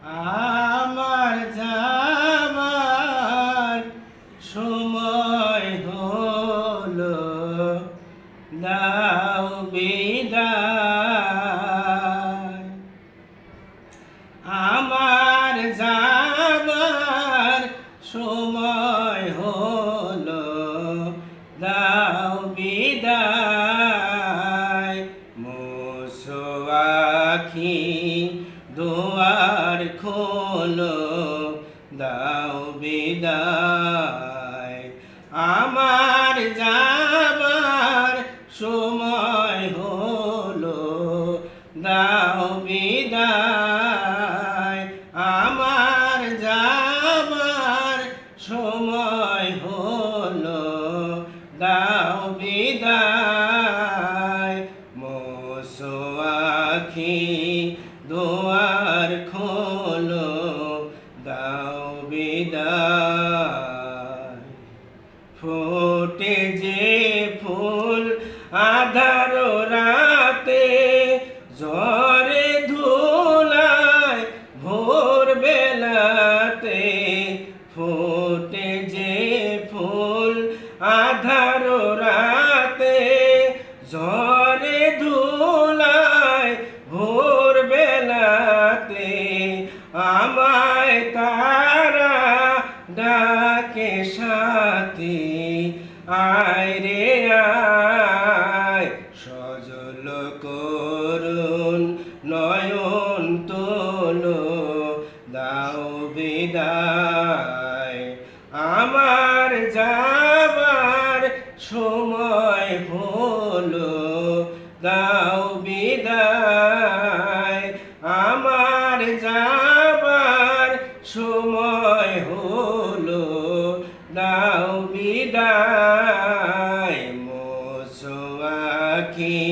আমার যাবার সময় হলো, দাও বিদায়। আমার যাবার সময় হলো, দাও বিদায়। মুছো আখি, দুয়ার খোলো, দাও বিদায়। আমার যাবার সময় হলো, দাও বিদায়। আমার যাবার সময় হলো, দাও বিদায়। মুছো আখি, দুয়ার খোলো, দাও বিদায়। ফোটে যে ফুল আধার রাতে, ঝরে ধুলায় ভোর বেলাতে। ফোটে যে ফুল আধার রাতে, ঝরে ধুলায় ভোর বেলাতে। আমায় তারা ডাকে সাথী, আয় রে আয়। সজল করুণ নয়ন তোলো, দাও বিদায়। আমার যাবার সময় হলো, দাও বিদায়। আমার যাবার সময় হলো, দাও বিদায়। মুছো আখি,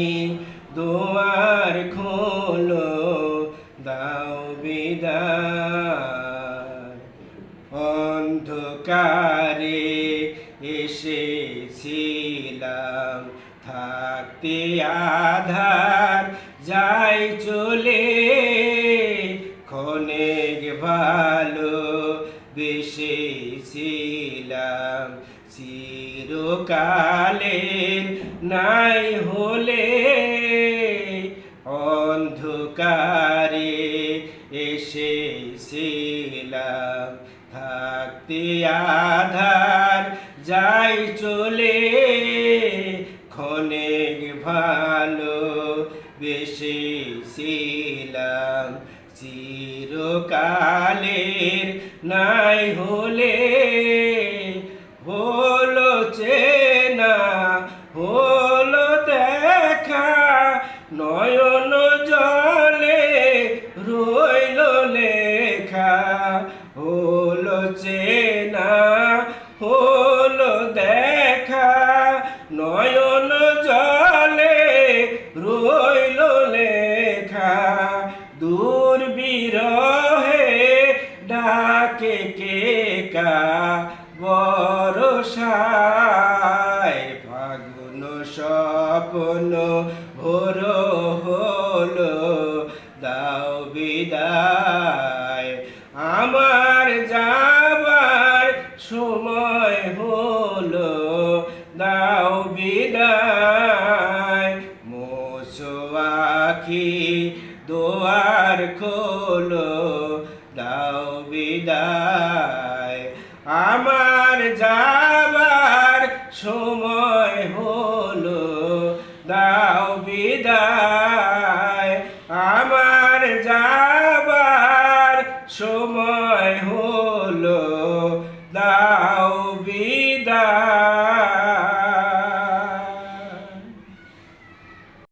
দুয়ার খোলো, দাও বিদায়। অন্ধকারে এসেছিলাম, থাকতে আধার যাই চলে। ক্ষণেক ভালো বেসেছিলাম, চিরকালের নাই হলে। অন্ধকারে এসেছিলাম, থাকতে আধার যাই চলে। ক্ষণেক ভালো বেসেছিলাম, চিরকালের নাই হলে। হলো চেনা, হলো দেখা, নয়ন জলে রইল লেখা। হলো চেনা, হলো দেখা, নয়ন জলে রইল লেখা। দূর বিরহে ডাকে কে কা বরষায়। ফাগুন স্বপ্ন ভোর হলো, দাও বিদায়। আমার যাবার সময় হলো, দাও বিদায়। মুছো আখি, দুয়ার খোলো, দাও বিদায়। আমার যাবার সময় হলো, দাও বিদায়। আমার যাবার সময় হলো, দাও